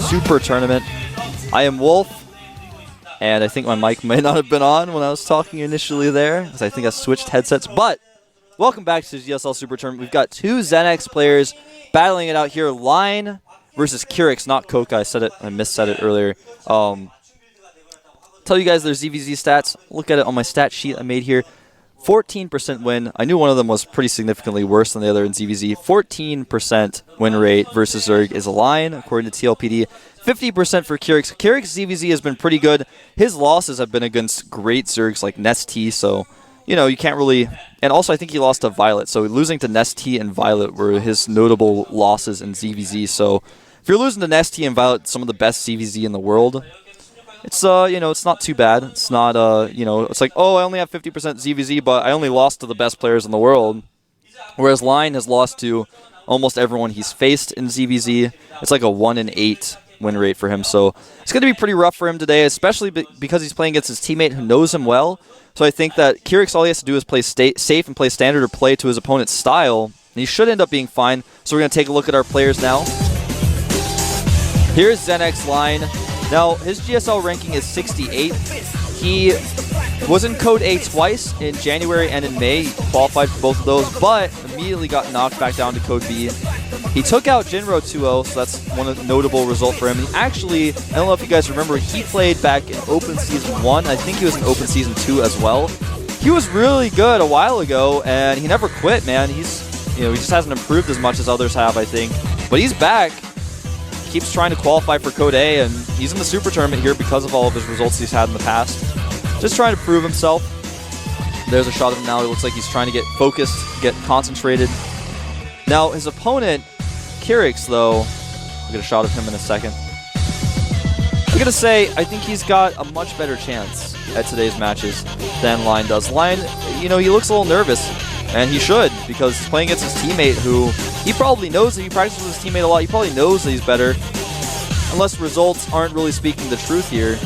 Super Tournament. I am Wolf, and I think my mic may not have been on when I was talking initially there, because I think I switched headsets. But welcome back to the GSL Super Tournament. We've got two ZenX players battling it out here. Line versus Kirix, not Koka. I said it. I missaid it earlier. Tell you guys their ZVZ stats. Look at it on my stat sheet I made here. 14% win. I knew one of them was pretty significantly worse than the other in ZVZ. 14% win rate versus Zerg is a line, according to TLPD. 50% for Kirix. Kirix ZVZ has been pretty good. His losses have been against great Zergs like Nest-T, so, you know, you can't really... And also, I think he lost to Violet, so losing to Nest-T and Violet were his notable losses in ZVZ. So, if you're losing to Nest-T and Violet, some of the best ZVZ in the world... It's, you know, it's not too bad. It's not, you know, it's like, oh, I only have 50% ZVZ, but I only lost to the best players in the world. Whereas Line has lost to almost everyone he's faced in ZVZ. It's like a 1 in 8 win rate for him. So it's going to be pretty rough for him today, especially because he's playing against his teammate who knows him well. So I think that Kirix, all he has to do is play safe and play standard or play to his opponent's style. And he should end up being fine. So we're going to take a look at our players now. Here's ZenX Line. Now, his GSL ranking is 68. He was in Code A twice, in January and in May. He qualified for both of those, but immediately got knocked back down to Code B. He took out Jinro 2-0, so that's one notable result for him. He actually, I don't know if you guys remember, he played back in Open Season 1. I think he was in Open Season 2 as well. He was really good a while ago, and he never quit, man. He's, you know, he just hasn't improved as much as others have, I think. But he's back. Keeps trying to qualify for Code A, and he's in the Super Tournament here because of all of his results he's had in the past. Just trying to prove himself. There's a shot of him now. It looks like he's trying to get focused, get concentrated. Now, his opponent, Kirix, though, we'll get a shot of him in a second. I'm going to say, I think he's got a much better chance at today's matches than Line does. Line, you know, he looks a little nervous, and he should, because he's playing against his teammate who... He probably knows that he practices with his teammate a lot. He probably knows that he's better. Unless results aren't really speaking the truth here.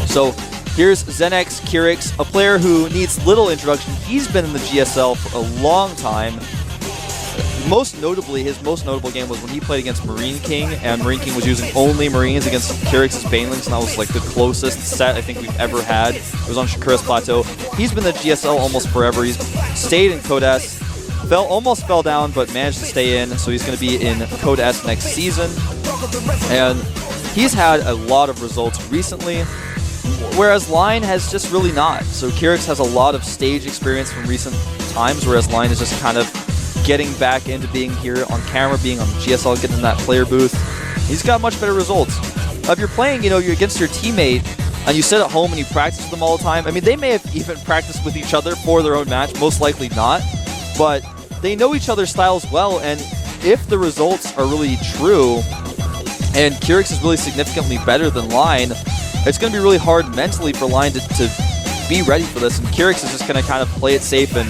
So here's ZenX Kirix, a player who needs little introduction. He's been in the GSL for a long time. Most notably, his most notable game was when he played against Marine King, and Marine King was using only Marines against Kirix's Banelings, and that was like the closest set I think we've ever had. It was on Shakura's Plateau. He's been in the GSL almost forever. He's stayed in Code S. Almost fell down, but managed to stay in, so he's going to be in Code S next season. And he's had a lot of results recently, whereas Line has just really not. So Kirix has a lot of stage experience from recent times, whereas Line is just kind of getting back into being here on camera, being on the GSL, getting in that player booth. He's got much better results. If you're playing, you know, you're against your teammate, and you sit at home and you practice with them all the time, I mean, they may have even practiced with each other for their own match, most likely not, but they know each other's styles well, and if the results are really true, and Kirix is really significantly better than Line, it's going to be really hard mentally for Line to be ready for this, and Kirix is just going to kind of play it safe and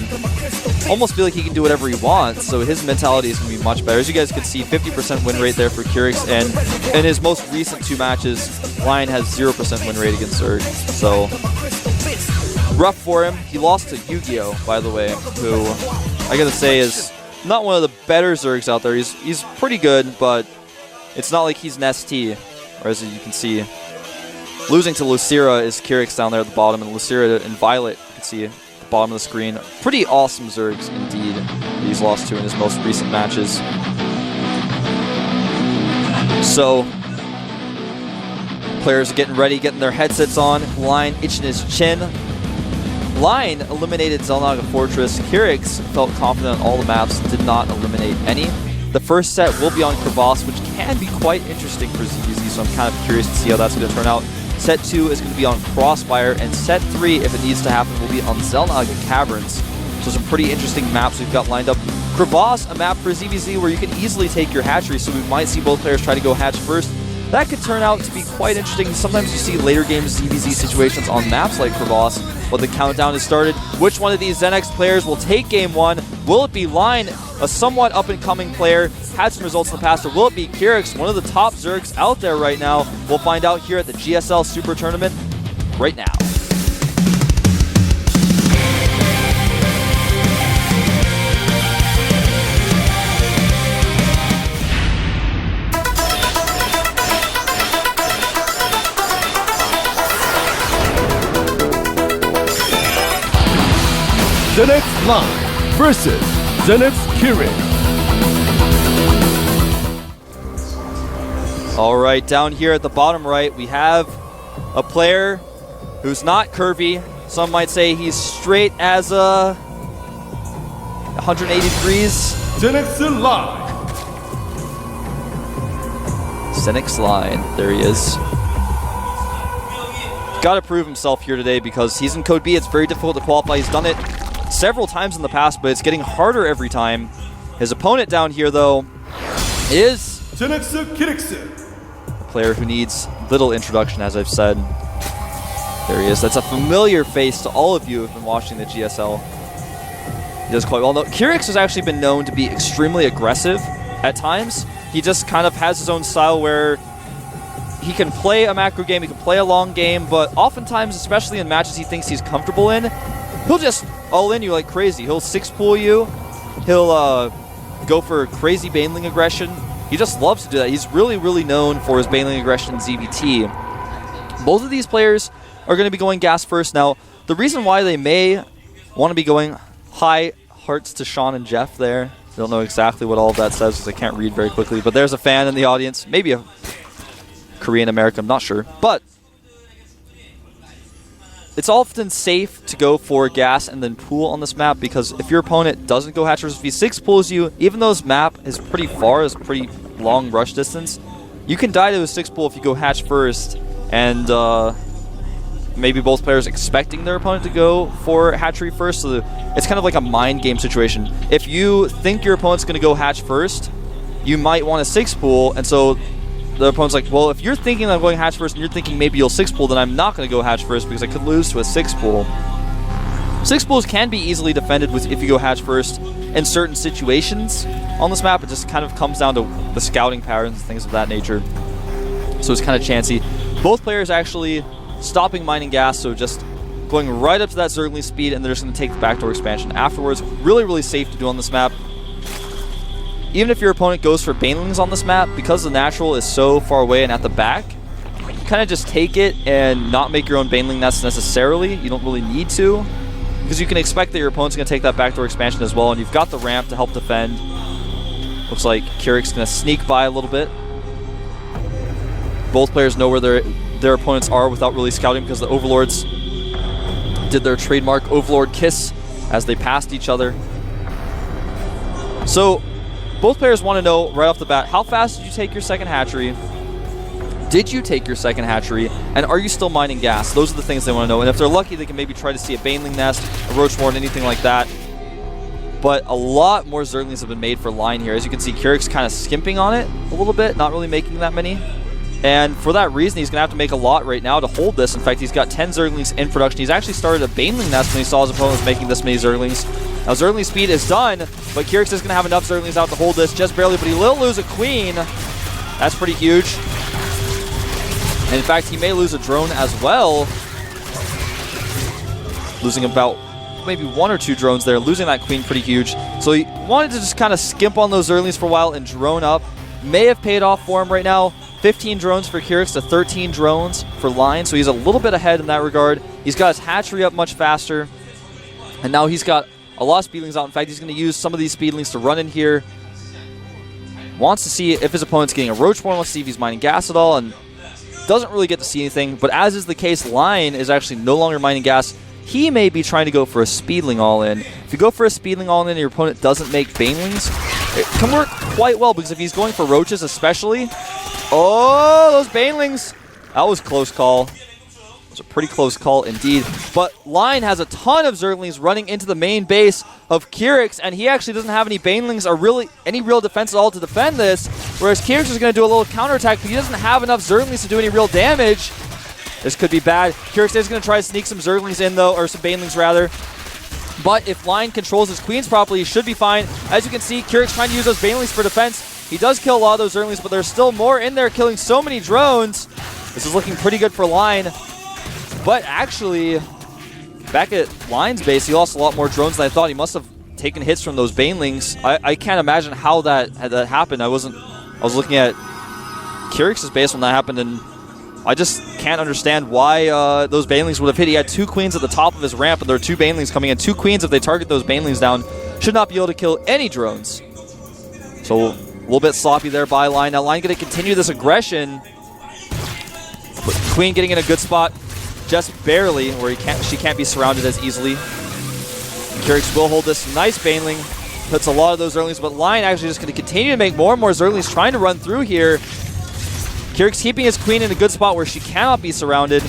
almost feel like he can do whatever he wants, so his mentality is going to be much better. As you guys can see, 50% win rate there for Kirix, and in his most recent 2 matches, Line has 0% win rate against Zerg, so rough for him. He lost to Yu-Gi-Oh, by the way, who I gotta say is not one of the better Zergs out there. He's pretty good, but it's not like he's Nest-T, or as you can see. Losing to Lucira is Kirix down there at the bottom, and Lucira and Violet, you can see at the bottom of the screen. Pretty awesome Zergs indeed that he's lost to in his most recent matches. So, players are getting ready, getting their headsets on. Line itching his chin. Line eliminated Xel'Naga Fortress. Kirix felt confident on all the maps, did not eliminate any. The first set will be on Crevasse, which can be quite interesting for ZVZ, so I'm kind of curious to see how that's going to turn out. Set 2 is going to be on Crossfire, and Set 3, if it needs to happen, will be on Xel'Naga Caverns. So some pretty interesting maps we've got lined up. Crevasse, a map for ZVZ where you can easily take your hatchery, so we might see both players try to go hatch first. That could turn out to be quite interesting. Sometimes you see later game ZVZ situations on maps like Crevasse, but the countdown has started. Which one of these ZenX players will take game 1? Will it be Line, a somewhat up-and-coming player, had some results in the past, or will it be Kirix, one of the top Zergs out there right now? We'll find out here at the GSL Super Tournament right now. Zenex Line versus Zenex Kirin. All right, down here at the bottom right, we have a player who's not curvy. Some might say he's straight as a 180 degrees. Zenex Line. Zenex Line, there he is. Got to prove himself here today because he's in Code B. It's very difficult to qualify. He's done it several times in the past, but it's getting harder every time. His opponent down here, though, is Zenex Kiriksu. a player who needs little introduction, as I've said. There he is. That's a familiar face to all of you who have been watching the GSL. He does quite well. No, Kirix has actually been known to be extremely aggressive at times. He just kind of has his own style where he can play a macro game, he can play a long game, but oftentimes, especially in matches he thinks he's comfortable in, he'll just all-in you like crazy. He'll six-pool you. He'll go for crazy Baneling aggression. He just loves to do that. He's really, really known for his Baneling aggression in ZVT. Both of these players are going to be going gas first. Now, the reason why they may want to be going high hearts to Sean and Jeff there. I don't know exactly what all of that says because I can't read very quickly, but there's a fan in the audience. Maybe a Korean American, I'm not sure. But it's often safe to go for gas and then pool on this map because if your opponent doesn't go hatch first, if he six pools you, even though his map is pretty far, is pretty long rush distance, you can die to a six pool if you go hatch first and maybe both players expecting their opponent to go for hatchery first. So it's kind of like a mind game situation. If you think your opponent's going to go hatch first, you might want a six pool, and so the opponent's like, well, if you're thinking I'm going hatch first and you're thinking maybe you'll six pool, then I'm not going to go hatch first because I could lose to a six pool. Six pools can be easily defended with if you go hatch first in certain situations on this map. It just kind of comes down to the scouting patterns and things of that nature. So it's kind of chancy. Both players actually stopping mining gas, so just going right up to that Zergling speed, and they're just going to take the backdoor expansion afterwards. Really, really safe to do on this map. Even if your opponent goes for Banelings on this map, because the natural is so far away and at the back, you kind of just take it and not make your own Baneling nest necessarily. You don't really need to, because you can expect that your opponent's going to take that backdoor expansion as well, and you've got the ramp to help defend. Looks like Kirik's going to sneak by a little bit. Both players know where their opponents are without really scouting because the Overlords did their trademark Overlord kiss as they passed each other. So both players want to know right off the bat, how fast did you take your second hatchery? Did you take your second hatchery? And are you still mining gas? Those are the things they want to know. And if they're lucky, they can maybe try to see a Baneling nest, a Roachmorn, anything like that. But a lot more Zerglings have been made for line here. As you can see, Kirik's kind of skimping on it a little bit, not really making that many. And for that reason, he's going to have to make a lot right now to hold this. In fact, he's got 10 Zerglings in production. He's actually started a Baneling nest when he saw his opponent was making this many Zerglings. Now, Zergling speed is done, but Kirix is going to have enough Zerglings out to hold this just barely, but he will lose a Queen. That's pretty huge. And in fact, he may lose a drone as well. Losing about maybe one or two drones there. Losing that Queen, pretty huge. So he wanted to just kind of skimp on those Zerglings for a while and drone up. May have paid off for him right now. 15 drones for Kirix to 13 drones for Line, so he's a little bit ahead in that regard. He's got his hatchery up much faster, and now he's got a lot of speedlings out. In fact, he's going to use some of these speedlings to run in here. Wants to see if his opponent's getting a Roachmorn, wants to see if he's mining gas at all, and doesn't really get to see anything. But as is the case, Line is actually no longer mining gas. He may be trying to go for a Speedling all-in. If you go for a Speedling all-in and your opponent doesn't make Banelings, it can work quite well, because if he's going for Roaches especially... Oh, those Banelings! That was a close call. It was a pretty close call indeed. But Line has a ton of Zerglings running into the main base of Kirix, and he actually doesn't have any Banelings or really any real defense at all to defend this, whereas Kirix is going to do a little counterattack, but he doesn't have enough Zerglings to do any real damage. This could be bad. Kirix is going to try to sneak some Zerglings in, though, or some Banelings, rather. But if Line controls his Queens properly, he should be fine. As you can see, Kirix trying to use those Banelings for defense. He does kill a lot of those Zerglings, but there's still more in there, killing so many drones. This is looking pretty good for Line. But actually, back at Line's base, he lost a lot more drones than I thought. He must have taken hits from those Banelings. I can't imagine how that happened. I was looking at Kirix's base when that happened, and I just can't understand why those Banelings would have hit. He had 2 queens at the top of his ramp, and there are 2 Banelings coming in. 2 queens, if they target those Banelings down, should not be able to kill any drones. So a little bit sloppy there by Line. Now Line going to continue this aggression. But Queen getting in a good spot, just barely, where she can't be surrounded as easily. Kyrix will hold this nice Baneling. Puts a lot of those Zerglings, but Line actually just going to continue to make more and more Zerglings, trying to run through here. Kyrix keeping his Queen in a good spot where she cannot be surrounded,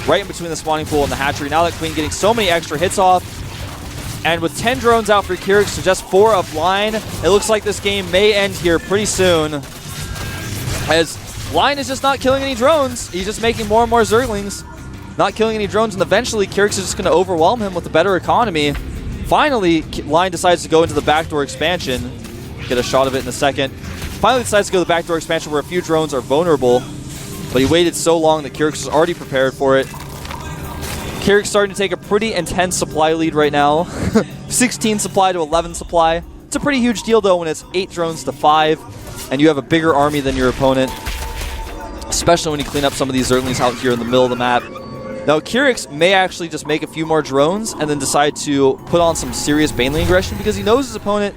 right in between the spawning pool and the hatchery. Now that Queen getting so many extra hits off, and with 10 drones out for Kyrix to just 4 of Line, it looks like this game may end here pretty soon, as Line is just not killing any drones. He's just making more and more Zerglings, not killing any drones, and eventually Kyrix is just going to overwhelm him with a better economy. Finally, Line decides to go into the backdoor expansion. Get a shot of it in a second. Finally decides to go to the backdoor expansion where a few drones are vulnerable, but he waited so long that Kyrix was already prepared for it. Kyrix starting to take a pretty intense supply lead right now. 16 supply to 11 supply. It's a pretty huge deal though when it's 8 drones to 5 and you have a bigger army than your opponent, especially when you clean up some of these Zerglings out here in the middle of the map. Now Kyrix may actually just make a few more drones and then decide to put on some serious Baneling aggression because he knows his opponent,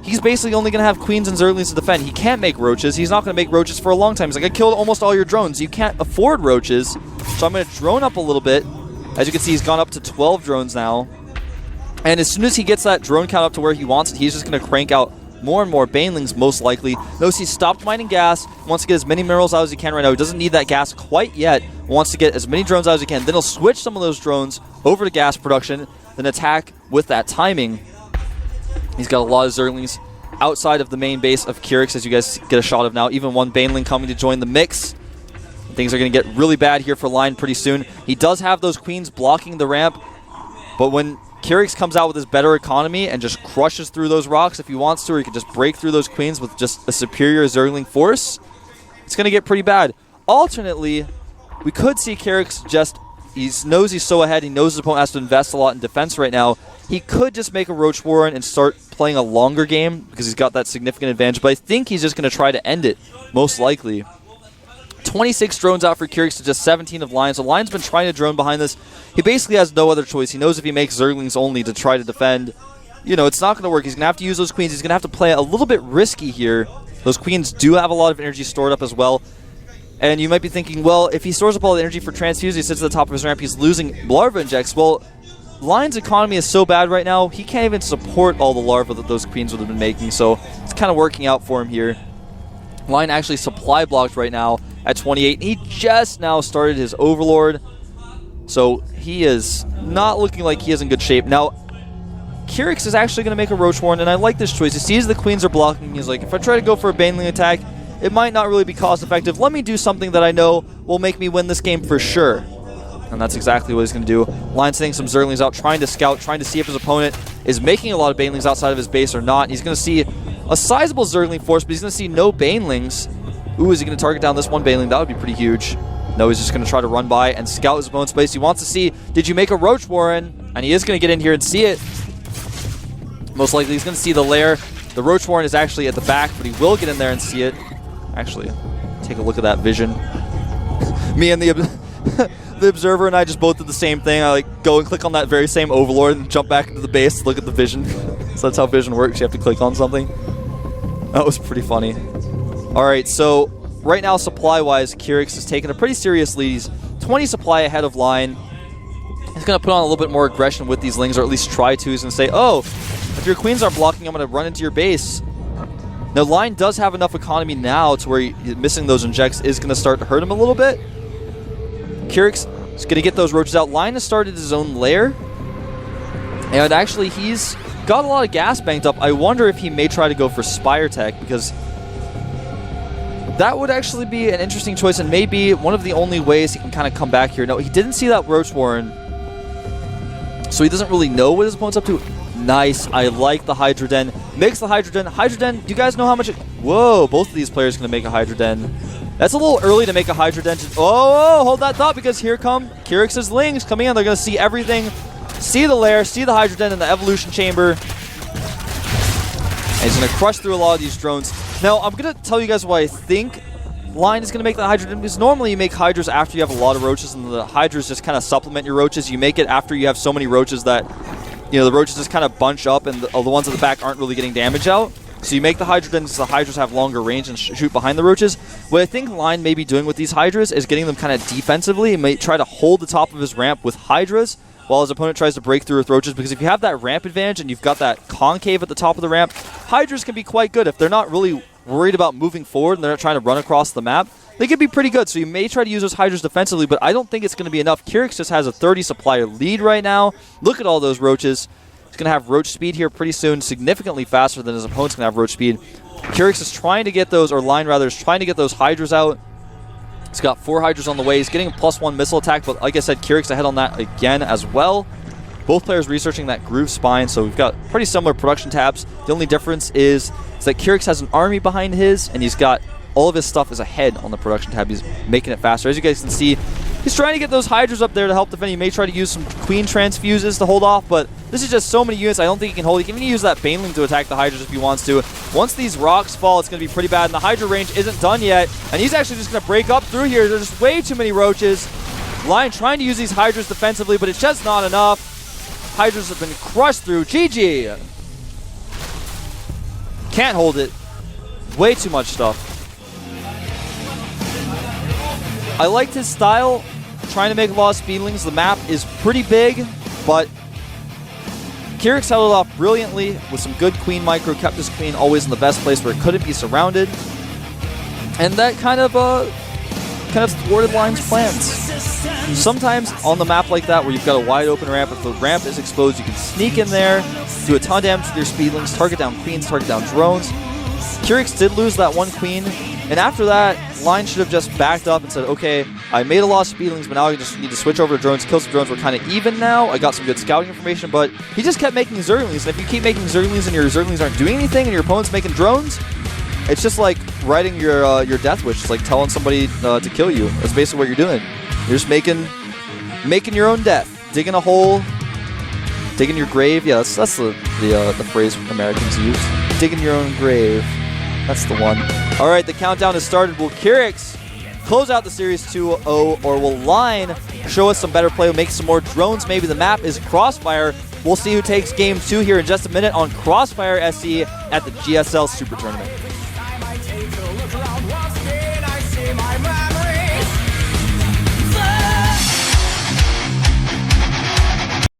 he's basically only going to have Queens and Zerglings to defend. He can't make Roaches. He's not going to make Roaches for a long time. He's like, I killed almost all your drones. You can't afford Roaches, so I'm going to drone up a little bit. As you can see, he's gone up to 12 drones now. And as soon as he gets that drone count up to where he wants it, he's just going to crank out more and more Banelings, most likely. Notice he stopped mining gas, wants to get as many minerals out as he can right now. He doesn't need that gas quite yet, wants to get as many drones out as he can. Then he'll switch some of those drones over to gas production, then attack with that timing. He's got a lot of Zerglings outside of the main base of Kyrix, as you guys get a shot of now. Even one Baneling coming to join the mix. Things are going to get really bad here for Line pretty soon. He does have those Queens blocking the ramp, but when Kyrix comes out with his better economy and just crushes through those rocks if he wants to, or he can just break through those Queens with just a superior Zergling force, it's going to get pretty bad. Alternately, we could see Kyrix just, he knows he's so ahead, he knows his opponent has to invest a lot in defense right now. He could just make a Roach Warren and start playing a longer game because he's got that significant advantage, but I think he's just going to try to end it, most likely. 26 drones out for Kyrix to just 17 of Line. So Line's been trying to drone behind this. He basically has no other choice. He knows if he makes Zerglings only to try to defend, you know, it's not going to work. He's going to have to use those Queens. He's going to have to play a little bit risky here. Those Queens do have a lot of energy stored up as well. And you might be thinking, well, if he stores up all the energy for Transfuse, he sits at the top of his ramp, he's losing Larva Injects. Well, Line's economy is so bad right now, he can't even support all the Larva that those Queens would have been making. So it's kind of working out for him here. Line actually supply blocked right now at 28. He just now started his Overlord, so he is not looking like he is in good shape. Now, Kyrix is actually going to make a Roach Warren, and I like this choice. He sees the Queens are blocking. He's like, if I try to go for a Baneling attack, it might not really be cost effective. Let me do something that I know will make me win this game for sure. And that's exactly what he's going to do. Line sending some Zerglings out, trying to scout, trying to see if his opponent is making a lot of Banelings outside of his base or not. He's going to see a sizable Zergling force, but he's going to see no Banelings. Ooh, is he going to target down this one Baneling? That would be pretty huge. No, he's just going to try to run by and scout his opponent's base. He wants to see, did you make a Roach Warren? And he is going to get in here and see it. Most likely he's going to see the lair. The Roach Warren is actually at the back, but he will get in there and see it. Actually, take a look at that vision. Me and the Observer and I just both did the same thing. I like go and click on that very same Overlord and jump back into the base to look at the vision. So that's how vision works. You have to click on something. That was pretty funny. Alright, so right now supply-wise, Kyrix has taken a pretty serious lead. He's 20 supply ahead of Line. He's going to put on a little bit more aggression with these Lings, or at least try to. He's going to say, oh, if your Queens aren't blocking, I'm going to run into your base. Now, Line does have enough economy now to where missing those injects is going to start to hurt him a little bit. Kyrix is going to get those Roaches out. Line has started his own lair. And actually, he's got a lot of gas banked up. I wonder if he may try to go for Spire Tech, because that would actually be an interesting choice and maybe one of the only ways he can kind of come back here. No, he didn't see that Roach Warren, so he doesn't really know what his opponent's up to. Nice. I like the Hydra Den. Makes the Hydra Den. Hydra Den, do you guys know how much it... Whoa, both of these players are going to make a Hydra Den. That's a little early to make a Hydra Den. Oh, hold that thought, because here come Kyrix's Lings coming in. They're going to see everything. See the lair, see the Hydra Den in the Evolution Chamber. And he's going to crush through a lot of these drones. Now, I'm going to tell you guys why I think Line is going to make the Hydra, because normally you make Hydras after you have a lot of roaches, and the Hydras just kind of supplement your roaches. You make it after you have so many roaches that, the roaches just kind of bunch up, and the ones at the back aren't really getting damage out. So you make the Hydra because the Hydras have longer range and shoot behind the roaches. What I think Line may be doing with these Hydras is getting them kind of defensively. He may try to hold the top of his ramp with Hydras while his opponent tries to break through with roaches, because if you have that ramp advantage and you've got that concave at the top of the ramp, Hydras can be quite good. If they're not really worried about moving forward and they're not trying to run across the map, they could be pretty good. So you may try to use those Hydras defensively, but I don't think it's going to be enough. Kyrix just has a 30 supplier lead right now. Look at all those roaches. He's going to have roach speed here pretty soon, significantly faster than his opponent's going to have roach speed. Kyrix is trying to get those, or Line rather, is trying to get those Hydras out. He's got 4 Hydras on the way. He's getting a +1 missile attack, but like I said, Kyrix ahead on that again as well. Both players researching that Groove Spine, so we've got pretty similar production tabs. The only difference is that Kyrix has an army behind his, and he's got all of his stuff is ahead on the production tab. He's making it faster. As you guys can see, he's trying to get those Hydras up there to help defend. He may try to use some Queen Transfuses to hold off, but this is just so many units I don't think he can hold. He can even use that Baneling to attack the Hydras if he wants to. Once these rocks fall, it's going to be pretty bad, and the Hydra range isn't done yet, and he's actually just going to break up through here. There's just way too many roaches. Lion trying to use these Hydras defensively, but it's just not enough. Hydras have been crushed through. GG! Can't hold it. Way too much stuff. I liked his style, trying to make a lot of Speedlings. The map is pretty big, but Kyrix held it off brilliantly with some good Queen micro, kept his Queen always in the best place where it couldn't be surrounded. And that kind of thwarted Line's plans. Sometimes on the map like that, where you've got a wide open ramp, if the ramp is exposed, you can sneak in there, do a ton of damage with your Speedlings, target down Queens, target down drones. Kyrix did lose that one Queen, and after that, Line should have just backed up and said, okay, I made a lot of Speedlings, but now I just need to switch over to drones. Kills of drones were kind of even now. I got some good scouting information, but he just kept making Zerglings, and if you keep making Zerglings and your Zerglings aren't doing anything and your opponent's making drones, it's just like writing your death wish. It's like telling somebody to kill you. That's basically what you're doing. You're just making your own death. Digging a hole, digging your grave. Yeah, that's the phrase Americans use. Digging your own grave. That's the one. All right, the countdown has started. Will Kyrix close out the series 2-0, or will Line show us some better play, make some more drones? Maybe the map is Crossfire. We'll see who takes Game 2 here in just a minute on Crossfire SE at the GSL Super Tournament.